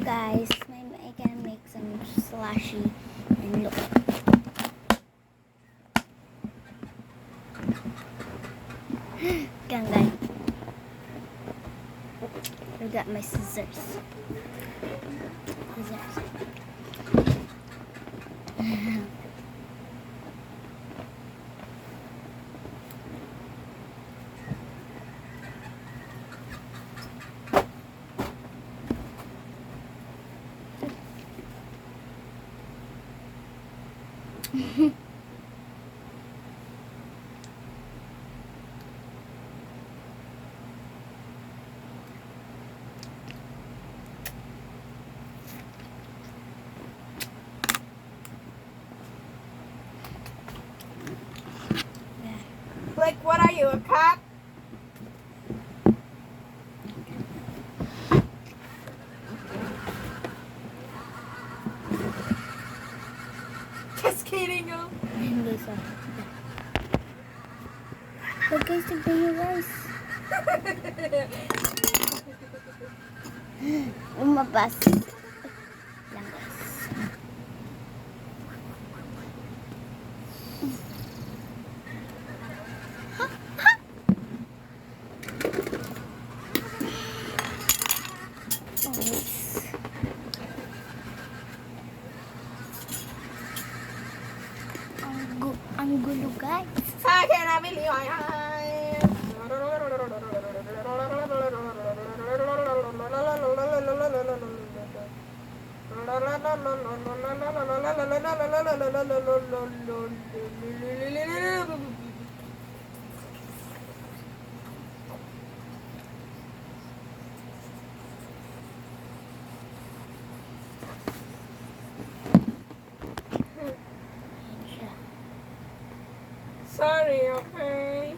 guys, I can make some slushy and look. Can guys, I got my scissors. Like, what are you, a cat? Just kidding, oh. Hindi sa. But guys, tignan nyo guys. Lumabas. Lang guys. Ang gulo guys. Sa akin na bili ay. Sorry, okay?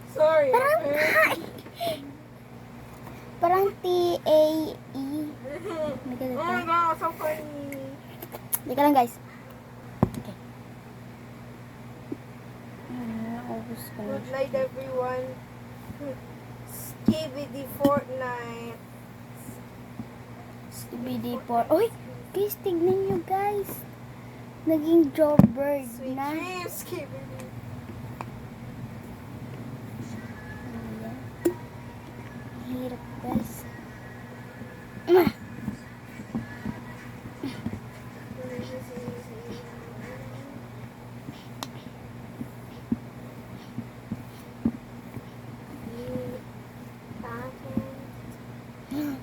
Sorry, Parang, okay? parang T-A-E. May Oh ganun my pa. god, so funny. Teka lang guys. Okay. Naubos ko na Good siya. night, everyone. Skibidi Fortnite. BD4. Uy! Guys, tignan nyo guys. Naging jawbird Sweet na. dreams, Skibidi. Ayan. Hirap guys.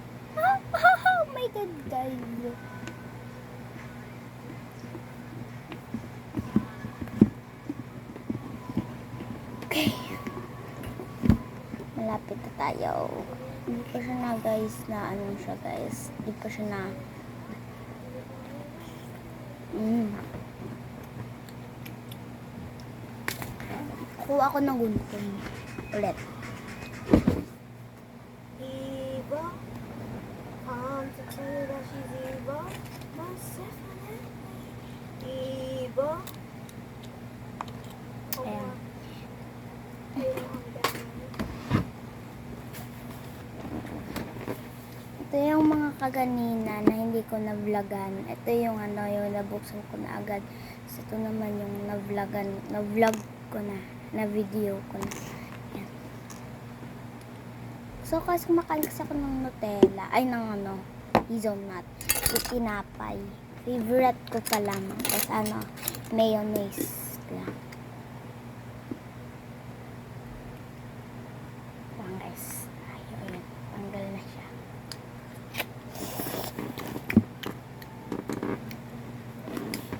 Oh my god guys. Okay. Malapit na tayo. Hindi pa siya na guys na ano siya guys. Hindi pa siya na Kuha ako ng gunting. Ulit. Eva, come to tell you that she's Eva. Most definitely. Eva. Oh, Ayan. Ito yung mga kaganina na hindi ko na-vlogan. Ito yung ano, yung nabuksan ko na agad. So, ito naman yung na-vlog ko na video ko na. Ayan. So, kasi kumakain kasi ako ng Nutella. Ay, ng ano, hazelnut. Tinapay. Favorite ko pa lang. Tapos ano, mayonnaise lang. Lang guys. Ayun. Tanggal na siya.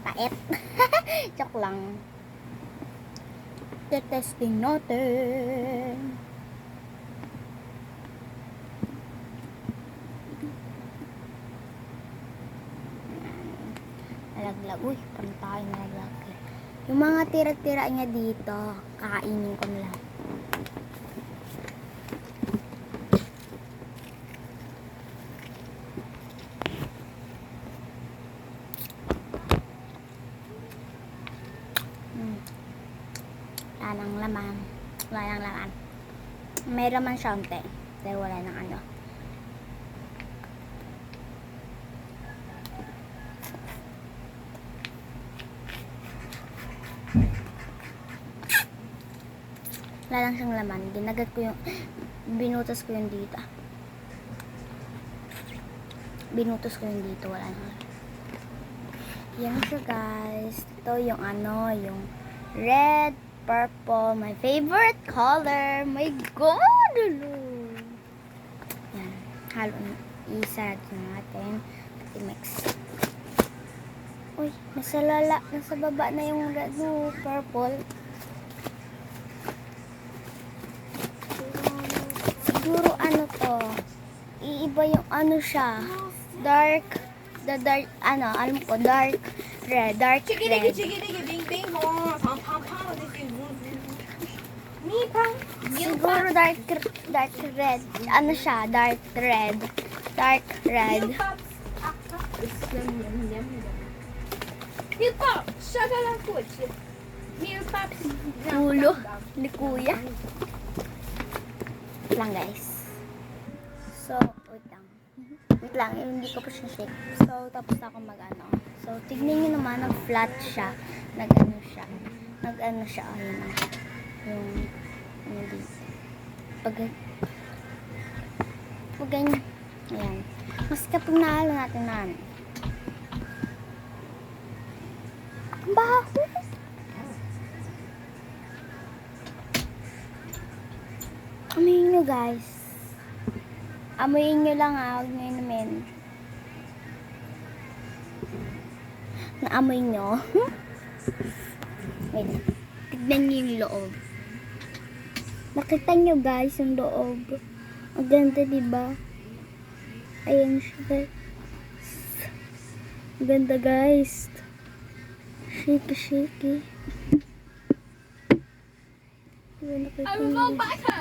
Pait. Joke lang. Testing natin. Nalaglag. Uy, parang tayo nalaglag. Yung mga tira-tira niya dito, kakainin ko na lang. Wala nang laman. Wala nang laman. May laman siya unti. Pero wala nang ano. Wala lang siyang laman. Ginagat ko yung... Binutas ko yung dito. Binutas ko yung dito. Wala nang. Yan siya guys. Ito yung ano, yung red, purple. My favorite color. My God! Yan. Halo. Isa natin. I-mix. Uy, nasa lala. Nasa baba na yung red, purple. Siguro ano to. Iiba yung ano siya. Dark. The dark, ano, alam ko, dark red. Dark red. bing bing bong, pam pam pam, me pam. Siguro dark red. Ano siya? Dark red. Dark red. Milk pop, sugar lang po. Milk pop. Ulo ni kuya. Lang guys. So, wait lang. Wait lang, hindi ko pa siya shake. So, tapos na ako mag-ano. So, tignan nyo naman, nag-flat siya. Nag-ano siya. Nag-ano siya. Ayun na. Yung, ano dito. Pag ganyan. Ayan. Mas kapag nahalo natin na ano. Ang baho. Amoyin nyo guys. Amoyin nyo lang huwag nyo inumin. Naamoy nyo. Wait. Tignan nyo yung loob. Nakita nyo guys yung loob. Ang ganda diba? Ayan siya guys. Ang ganda guys. Shaky shaky. I will go back home.